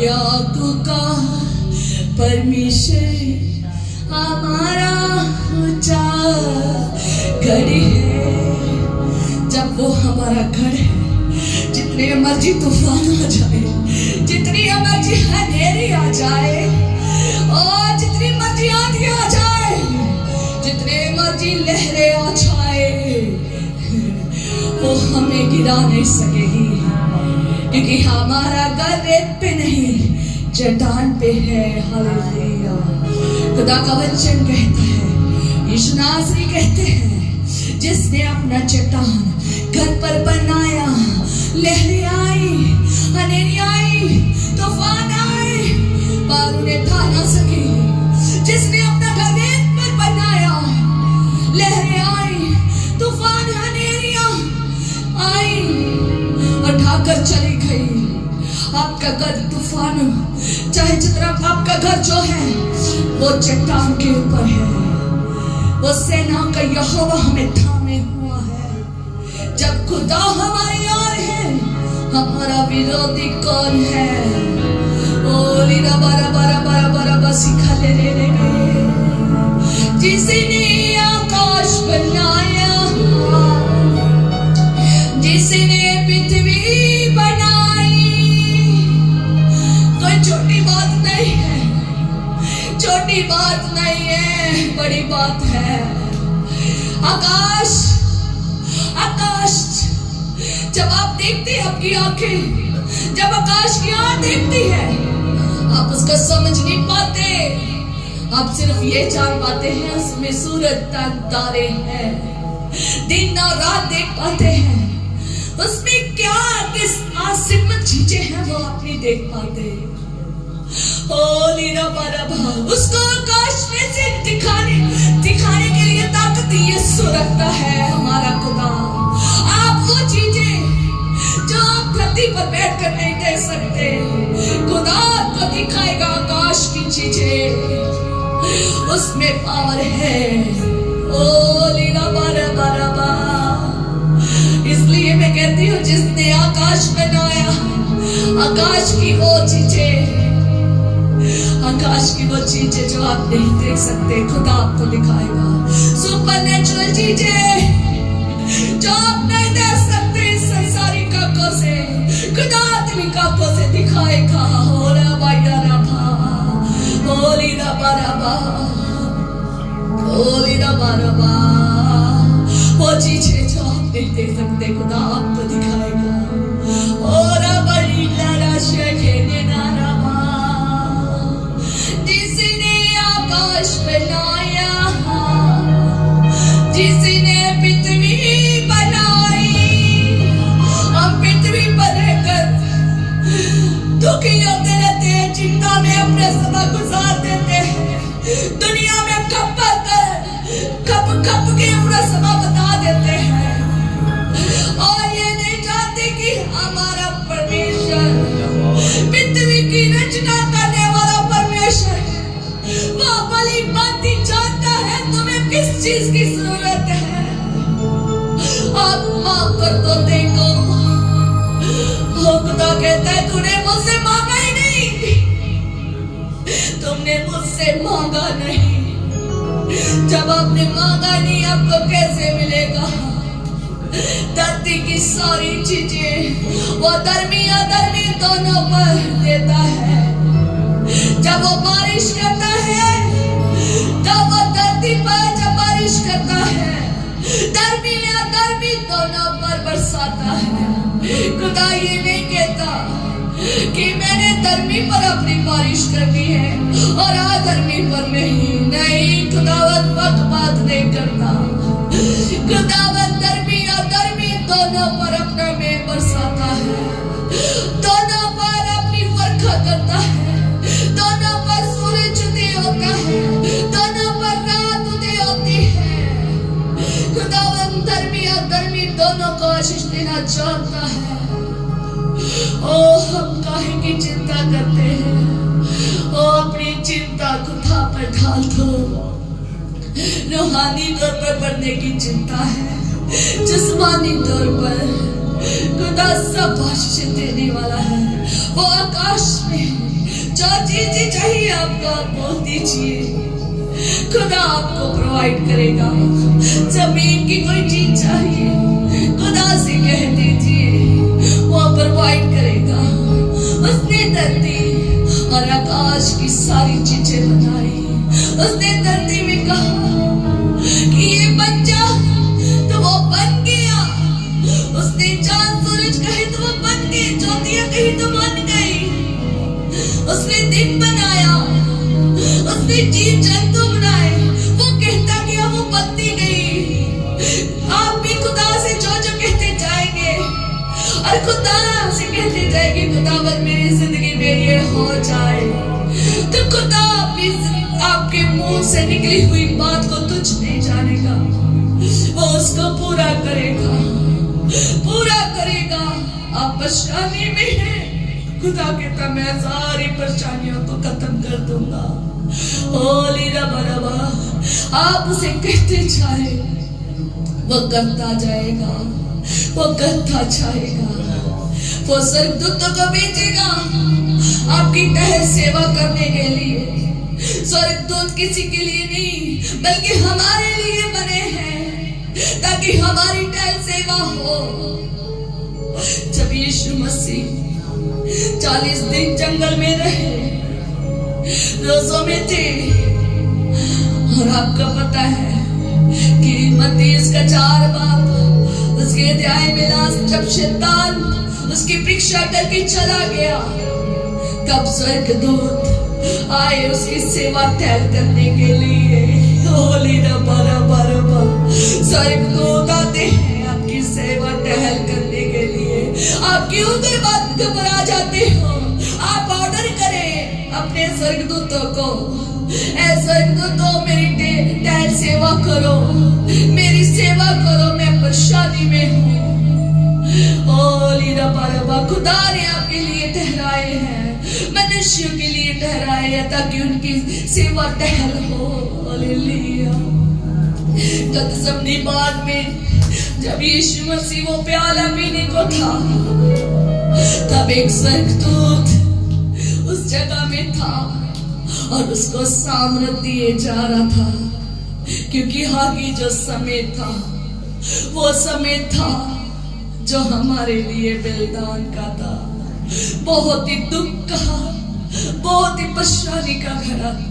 याकूब का परमेश्वर हमारा ऊंचा गढ़ है। जब वो हमारा गढ़ है, जितने मर्जी तूफान आ जाए, जितनी मर्जी अंधेरी आ जाए, और जितनी मर्जी आंधी आ जाए, जितने मर्जी लहरें आ जाए, वो हमें गिरा नहीं सकेगी, क्योंकि हमारा घर रेत पे नहीं चट्टान पे है। हालेलुया। खुदा का वचन कहता है, यीशु नासरी कहते हैं, जिसने अपना चट्टान घर पर बनाया, लहरें आई, अंधेरी आई, तूफान आए, पर उन्हें था ना सके। जिसने अपना घर रेत पर बनाया, लहरें आई, तूफान अंधेरियां आई और ढाकर चली गई। आपका घर तूफान, चाहे जितना आपका घर जो है वो चट्टान के ऊपर है, वो सेना का यहोवा हमें थामे हुआ है। जब खुदा हमारे यार है, हमारा विरोधी कौन है? ओ लीरा बारा बारा बारा बारा बसी खले रे रे रे। जिसने आकाश बनाया, जिसने पृथ्वी बनाई, कोई छोटी बात नहीं है, छोटी बात नहीं है, बड़ी बात है। आकाश, आकाश जब आप देखते हैं, आपकी आंखें जब आकाश की आंख देखती है, आप उसको समझ नहीं पाते, आप सिर्फ ये जान पाते हैं उसमें सूरज तारे हैं, दिन और रात देख पाते हैं, उसमें क्या किस आसमान चीजें हैं वो आप नहीं देख पाते। ओ लीला बारा, उसको आकाश में से दिखाने के लिए ताकत यीशु रखता है हमारा खुदा। आप वो चीजें जो आप धरती पर बैठ कर नहीं देख सकते, खुदा आपको दिखाएगा आकाश की चीजें, उसमें पावर है। ओ लीला बारा बारा बा। इसलिए मैं कहती हूँ, जिसने आकाश बनाया, आकाश की वो चीजें, आकाश की वो चीजें जो आप नहीं देख सकते, खुदा आपको दिखाएगा। सुपरनैचुरल चीजें जो आप नहीं देख सकते इस संसारिक आंखों से, खुदा आत्मिक आंखों से दिखाएगा। होरा बाया रबा, होली रबा रबा, होली रबा रबा। वो चीजें जो आप नहीं देख सकते, खुदा आपको दिखाएगा। ओरा बड़ी लारा शेखेने ना रबा। जिसने आकाश बनाया, जिसने पृथ्वी बनाई, हम पृथ्वी पर रहकर दुखी होते रहते हैं, चिंता में अपने समय गुजार देते हैं, दुनिया में कप के अपना समय बता देते हैं, और ये नहीं जानते कि हमारा परमेश्वर पृथ्वी की रचना करने वाला परमेश्वर है। वो भली भांति जानता है तुम्हें किस चीज की जरूरत है। आप मांग कर तो देखो। वो खुदा कहता है, तूने मुझसे मांगा ही नहीं, तुमने मुझसे मांगा नहीं। जब आपने मांगा नहीं, आपको कैसे मिलेगा? धरती की सारी चीजें वो धर्मी अधर्मी दोनों पर देता है। जब वो बारिश करता है, जब वो धरती पर जब बारिश करता है, धर्मी अधर्मी दोनों पर बरसाता है। खुदा ये नहीं कहता कि मैंने धर्मी पर अपनी बारिश करनी है और अधर्मी पर नहीं। खुदावत बात नहीं करता। खुदावत धर्मी अधर्मी दोनों पर अपना मेघ बरसाता है, दोनों पर अपनी वर्षा करता है, दोनों पर सूरज उदय होता है, दोनों पर रात उदय होती है। खुदावत धर्मी अधर्मी दोनों को आशीष देना चाहता है। ओ हम काहे की चिंता करते हैं? ओ अपनी चिंता खुदा पर ढाल दो। रूहानी तौर पर बढ़ने की चिंता है, जिस्मानी तौर पर खुदा सब आशीष देने वाला है। वो आकाश में जो चीजें चाहिए आपको आप बोल दीजिए, खुदा आपको प्रोवाइड करेगा। जमीन की कोई चीज चाहिए, खुदा से कह दीजिए, वो प्रोवाइड करेगा। उसने धरती और आकाश की सारी चीजें बनाई। उसने धरती में कहा कि ये बन जा, तो वो बन गया। उसने चांद सूरज कहे तो वो बन गए, ज्योतियां कही तो बन गई। उसने दिन बनाया, उसने जीव जंतु बनाए, वो कहता गया, वो बनती गई। आप भी खुदा से जो जो कहते जाएंगे और खुदा से कहते जाएंगे, खुदावंद मेरी जिंदगी में ये हो जाए, तो खुदा भी आपके मुंह से निकली हुई बात को तुच्छ नहीं जानेगा, वो उसको पूरा करेगा, पूरा करेगा। आप परेशानी में हैं, खुदा कहता मैं सारी परेशानियों को खत्म कर दूंगा। ओली रबा, आप उसे कहते जाए, वो करता जाएगा, वो करता जाएगा। वो स्वर्गदूतों को भेजेगा आपकी टहल सेवा करने के लिए। स्वर्गदूत किसी के लिए नहीं, बल्कि हमारे लिए बने हैं, ताकि हमारी टहल सेवा हो। जब यीशु मसीह 40 दिन जंगल में रहे, रोजों में थे, और आपको पता है कि मत्ती उसका 4 बाब उसके अध्याय में लास्ट, जब शैतान उसकी परीक्षा करके चला गया, तब स्वर्गदूत आए उसकी सेवा टहल करने के लिए। होली रबा, स्वर्गदूत आते हैं आपकी सेवा टहल करने के लिए। आप क्यों घबरा जाते हो? आप ऑर्डर करें अपने स्वर्गदूतों को, ऐ स्वर्गदूतों मेरी टहल सेवा करो, मेरी सेवा करो, मैं परेशानी में हूँ। खुदा ने आपके लिए ठहराए हैं, मनुष्यों के लिए ठहराए हैं, ताकि उनकी सेवा टहल हो। हालेलुया। गतसमनी बाग में जब यीशु मसीह वो प्याला पीने को था, तब एक स्वर्गदूत उस जगह में था और उसको सामर्थ दिए जा रहा था, क्योंकि आगे जो समय था वो समय था जो हमारे लिए बलिदान का था। बहुत ही दुख का, बहुत ही परेशानी का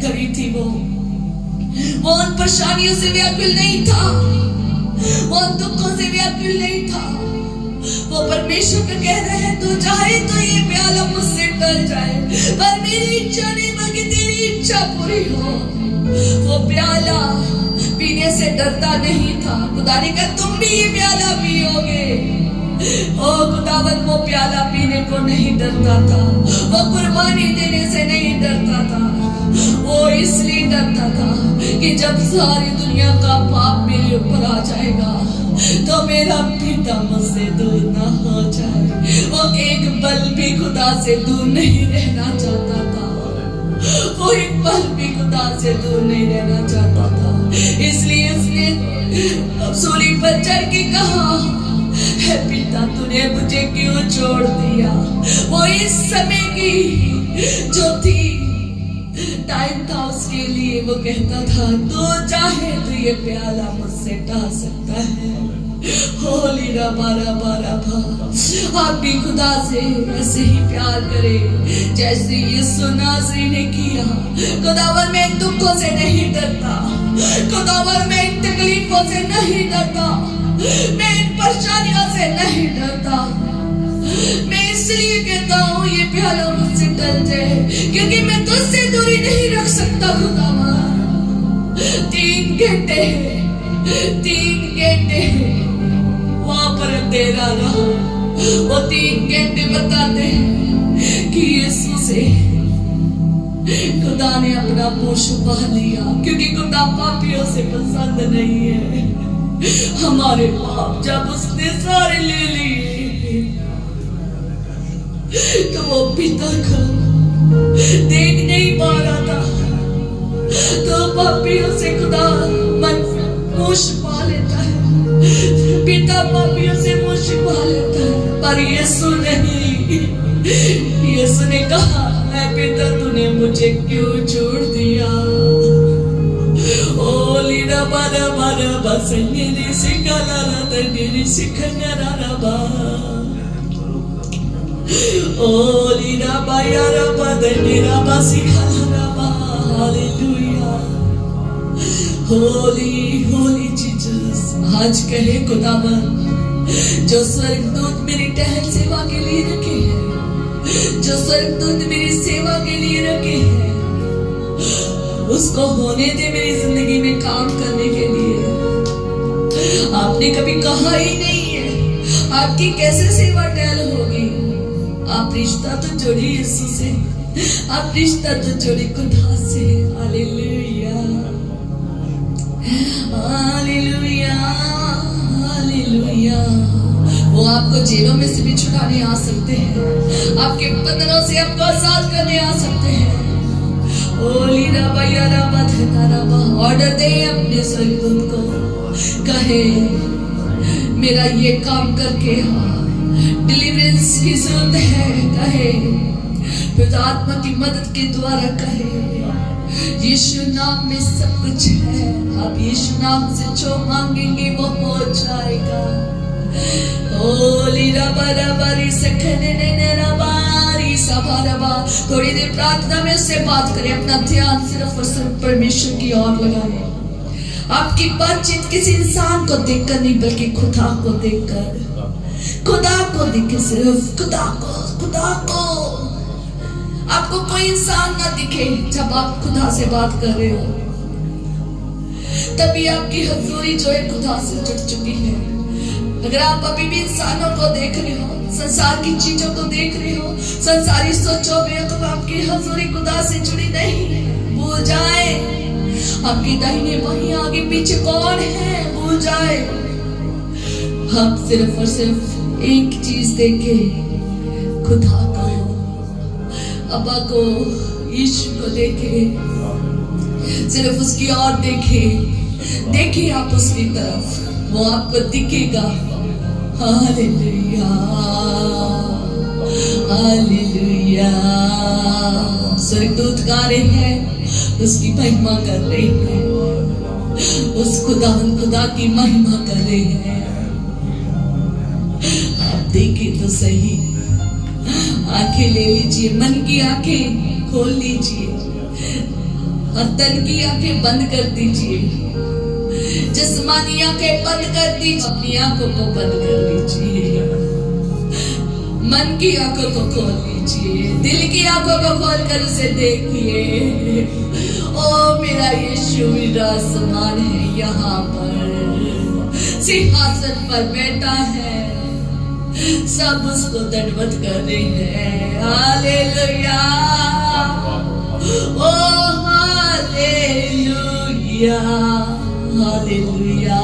घड़ी थी। वो उन परेशानियों से व्याकुल नहीं था, वो उन दुखों से व्याकुल नहीं था। वो परमेश्वर को कह रहे हैं, तू चाहे तो ये प्याला मुझसे टल जाए, पर मेरी इच्छा नहीं बल्कि तेरी इच्छा पूरी हो। वो प्याला पीने से डरता नहीं था। खुदा ने कहा तुम भी ये प्याला पियोगे। ओ खुदावंद वो प्याला पीने को नहीं डरता था, वो कुर्बानी देने से नहीं डरता था। वो इसलिए डरता था कि जब सारी दुनिया का पाप मेरे ऊपर आ जाएगा तो मेरा पिता मुझसे दूर ना हो जाए। वो एक पल भी खुदा से दूर नहीं रहना चाहता था, वो एक पल भी खुदा से दूर नहीं रहना चाहता था। इसलिए उसने सूली पर चढ़ के कहा, है पिता तूने मुझे क्यों छोड़ दिया। वो इस समय की जो थी टाइम था उसके लिए, वो कहता था तो चाहे तो ये प्याला मुझसे टा सकता है। होली रबा रबा रबा। आप भी खुदा से ऐसे ही प्यार करें जैसे यीशु नासरी ने किया। खुदावन मैं इन दुखों से नहीं डरता, खुदावन मैं इन तकलीफों से नहीं डरता, मैं इन परेशानियों से नहीं डरता। मैं इसलिए कहता हूँ ये प्याला मुझसे टल जाए, क्योंकि मैं तुझसे दूरी नहीं रख सकता। खुदावन 3 घंटे वहां पर अंधेरा रहा। वो 3 घंटे बताते हैं कि यीशु से खुदा ने अपना मुंह छुपा लिया, क्योंकि खुदा पापियों से पसंद नहीं है। हमारे पाप जब उसने सारे ले लिए तो वो पिता को देख नहीं पा रहा था, तो पापियों से खुदा मुंह छुपा लेता है। पिता पापियों से मुंह छुपा लेता है, पर यीशु नहीं। यीशु ने कहा, मैं पिता तूने मुझे क्यों छोड़ दिया। ओ लीरा बारा बारा बसंगिरी सिकला रतगिरी सिखन्यारा रबा। ओ लीरा बायारा बदनिरा बसिखला रबा। हालेलुया। होली होली जीसस। आज कहे खुदावन, जो स्वर्गदूत मेरी टहल सेवा के लिए रखे हैं, जो स्वर्गदूत मेरी सेवा के लिए रखे हैं, उसको होने दे मेरी जिंदगी में काम करने के लिए। आपने कभी कहा ही नहीं है आपकी कैसे सेवा टहल होगी। आप रिश्ता तो जोड़ी यीशु से, आप रिश्ता तो जोड़ी खुदा से। Hallelujah hallelujah hallelujah. वो आपको जेलों में से भी छुड़ाने आ सकते हैं, आपके बंधनों से आपको आजाद करने आ सकते हैं। ऑर्डर दे अपने स्वर्गदूत को, कहे मेरा ये काम करके डिलीवरेंस की जरूरत है। कहे पिता आत्मा की मदद के द्वारा, कहे यीशु नाम में सब कुछ है। आप यीशु नाम से जो मांगेंगे वो हो जाएगा। थोड़ी देर प्रार्थना में उससे बात करें, अपना ध्यान सिर्फ और सिर्फ परमेश्वर की ओर लगाएं। आपकी बातचीत किसी इंसान को देखकर नहीं, बल्कि खुदा को देखकर, खुदा को देखे, सिर्फ खुदा को। आपको कोई इंसान ना दिखे जब आप खुदा से बात कर रहे हो, तभी आपकी हजूरी जो है खुदा से जुड़ चुकी है। अगर आप अभी भी इंसानों को देख रहे हो, संसार की चीजों को देख रहे हो, संसारी सोचों में, तो आपकी हजूरी खुदा से जुड़ी नहीं है। भूल जाए आपके दाहिने बाएं आगे पीछे कौन है, भूल जाए। आप सिर्फ और सिर्फ एक चीज देखे, खुदा को, अब्बा को, यीशु को देखे, सिर्फ उसकी ओर देखे। देखिए आप उसकी तरफ, वो आपको दिखेगा। Hallelujah hallelujah. स्वर्गदूत गा रहे हैं, उसकी महिमा कर रहे हैं, उस खुदा की महिमा कर रहे हैं। आप देखिए तो सही, आंखें ले लीजिए, मन की आंखें खोल लीजिए और तन की आंखें बंद कर दीजिए। जिस्मानी आंखें बंद कर दीजिए, अपनी आंखों को बंद कर लीजिए, मन की आंखों को खोल लीजिए, दिल की आंखों को खोल कर उसे देखिए। ओ मेरा यीशु विराजमान है, यहाँ पर सिंहासन पर बैठा है, सब उसको दंडवत कर रहे हैं। हालेलुया ओ हालेलुया हालेलुया।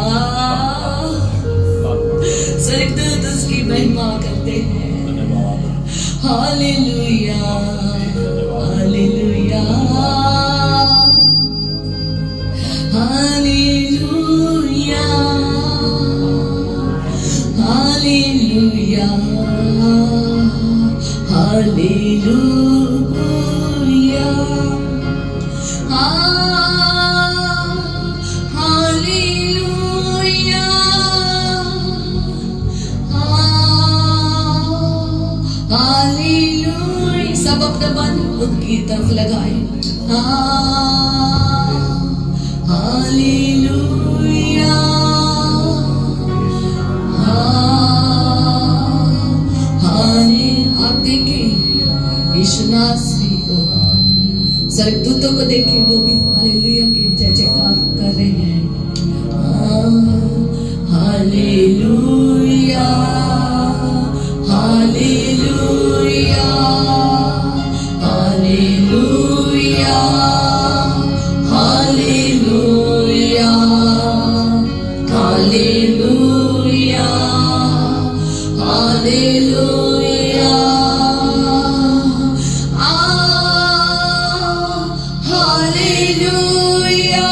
स्वर्गदूत उसकी महिमा करते हैं। Hallelujah hallelujah hallelujah hallelujah hallelujah. सब अपना मन उनकी तरफ लगाए। हालेलुया आप देखें यीशु नासरी को, स्वर्गदूतों को देखें, वो भी हालेलुया के जय जयकार कर रहे हैं। Hallelujah hallelujah hallelujah hallelujah hallelujah hallelujah hallelujah.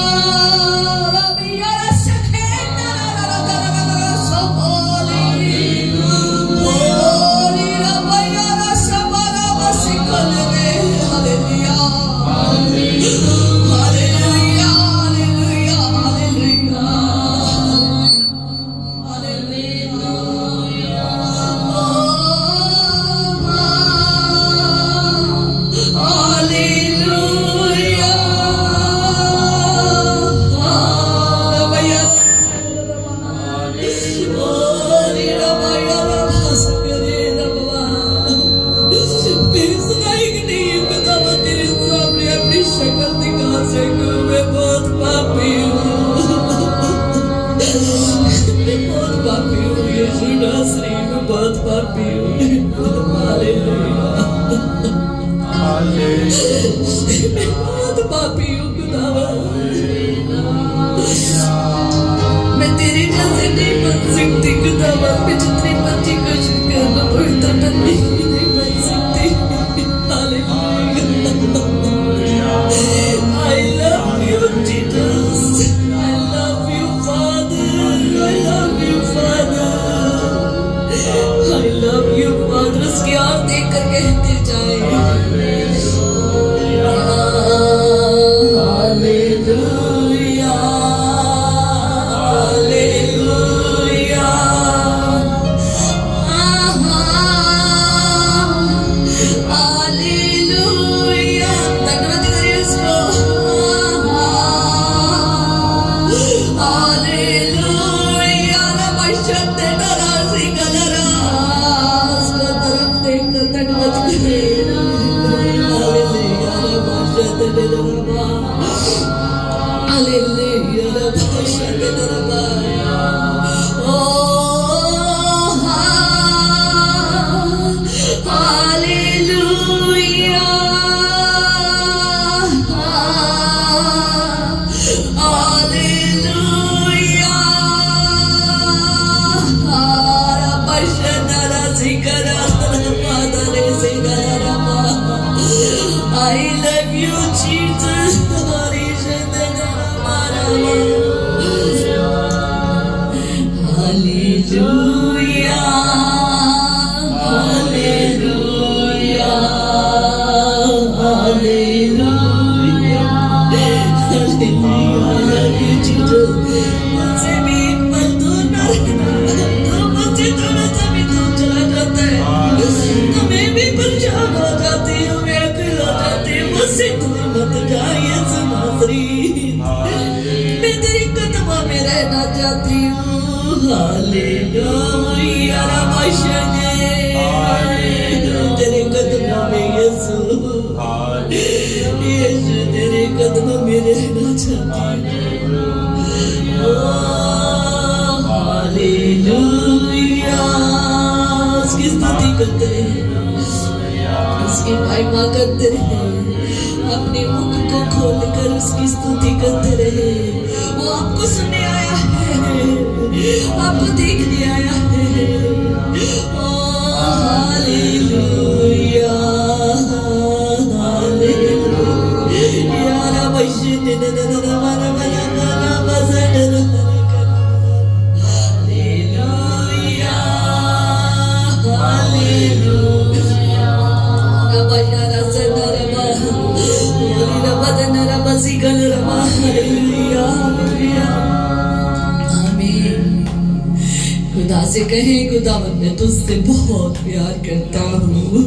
Rabia सखे पापी हूँ। मैं बहुत पापी हूँ खुदावन। मैं तेरे जैसे नहीं बन सकती खुदावन। मैं जितनी मर्जी कोशिश कर लो पवित्र बनने की नहीं बन सकती। I love you Jesus. I love you Father. I love you Father. I love you Father. उसकी और देख कर कहते जाए I love you, Jesus. Hallelujah. Hallelujah. Hallelujah. I love you, Jesus. मुझसे भी एक पल दूर न रहना, तो मुझसे थोड़ा सा भी दूर चला जाता है तो मैं भी परेशान हो जाती हूँ, मैं अकेले हो जाती हूँ। मुझसे दूर मत जाइए नाज़रीन, मैं तेरी कदमों में रहना चाहती हूँ। हालेलुया रबाशने, तेरे कदमों में यीशु, यीशु तेरे कदमों में रहना चाहती हूँ। हालेलुया, उसकी स्तुति करते हैं, उसकी महिमा करते रहे, अपने मुख को खोलकर उसकी स्तुति करते रहे। वो आपको सुनने आया है, आपको देखने आया है। हालेलुया, हालेलुया रबशने नननना मना मना मना बजन। हालेलुया, हालेलुया रबशना सनरबा रबदन रबसिगल रबा। हालेलुया, हालेलुया, आमीन। खुदा से कहे, खुदावन मैं तुझसे बहुत प्यार करता हूँ।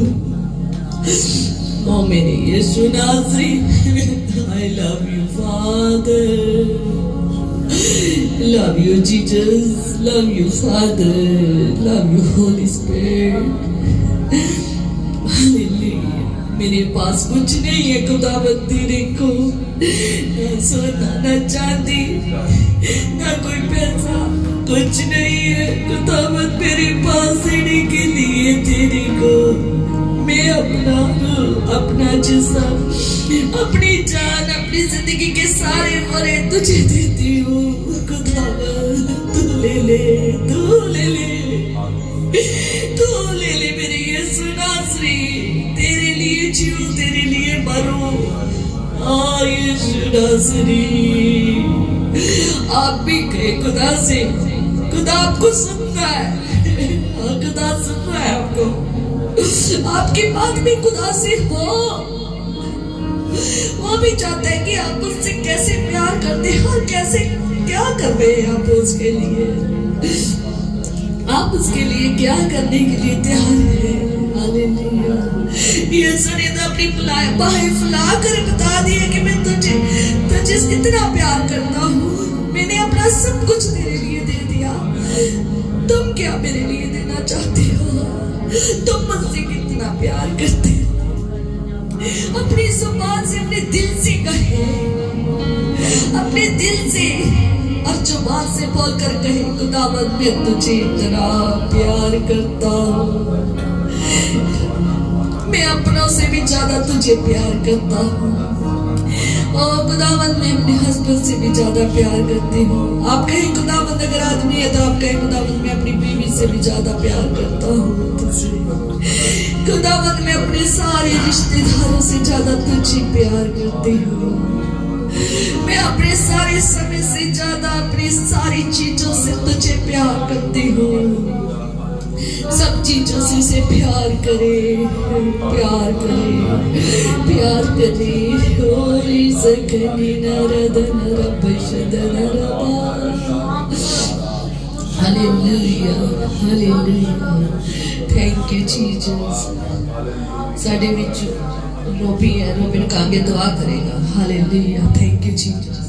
ओ मेरे यीशु नाज़री, I love you Father, love you Jesus, love you Father, love you Holy Spirit। Hallelujah. मेरे पास कुछ नहीं है खुदावन तेरे को, ना सोना ना चांदी ना कोई पैसा, कुछ नहीं है खुदावन तेरे पास देने के लिए तेरे को। मैं अपना हूँ, अपना जिस्म, अपनी जान, अपनी जिंदगी के सारे मरे तुझे देती हूँ खुदावन। तू ले ले, तू ले ले, तू ले ले मेरे यीशु नाज़री। तेरे लिए जीऊं, तेरे लिए मरूं। यीशु नाज़री, आप भी कहे खुदा से, खुदा आपको सुनता है, खुदा सुन रहा है आपको। आपकी बात भी खुदा से हो, वो भी चाहता है कि आप उससे कैसे प्यार करते हैं और कैसे क्या कर रहे हैं आप उसके लिए, आप उसके लिए क्या करने के लिए तैयार हैं। हालेलुया। यीशु ने तो अपनी बाहें फैला कर बता दिया कि मैं तुझे इतना प्यार करता हूँ, मैंने अपना सब कुछ तेरे लिए दे दिया। तुम क्या मेरे लिए देना चाहते हो? तुम मुझसे कितना प्यार करते हो? अपनी जुबान से, अपने दिल से कहे, अपने दिल से और जुबान से बोल कर कहे, खुदावंद मैं तुझे इतना प्यार करता हूँ। मैं अपनों से भी ज्यादा तुझे प्यार करता हूँ। और खुदावंद मैं अपने हस्बैंड से भी ज्यादा प्यार करती हूँ। आप कहें खुदावंद अगर आदमी है तो आप कहें खुदावंद मैं अपनी बीवी से भी ज्यादा प्यार करता हूँ तुझसे। खुदावंद मैं अपने सारे रिश्तेदारों से ज्यादा तुझे प्यार करती हूँ। मैं अपने सारे समय से ज्यादा अपनी सारी चीजों से तुझे प्यार करती हूँ। सब चीजों से इसे प्यार करे, प्यार करे, प्यार करे। होरी सकनी नरदन रबशद नरबा। Hallelujah, hallelujah. Thank you Jesus. साडे विच रोबी है, रोबी नूं कहांगे दुआ करेगा। Hallelujah, thank you Jesus.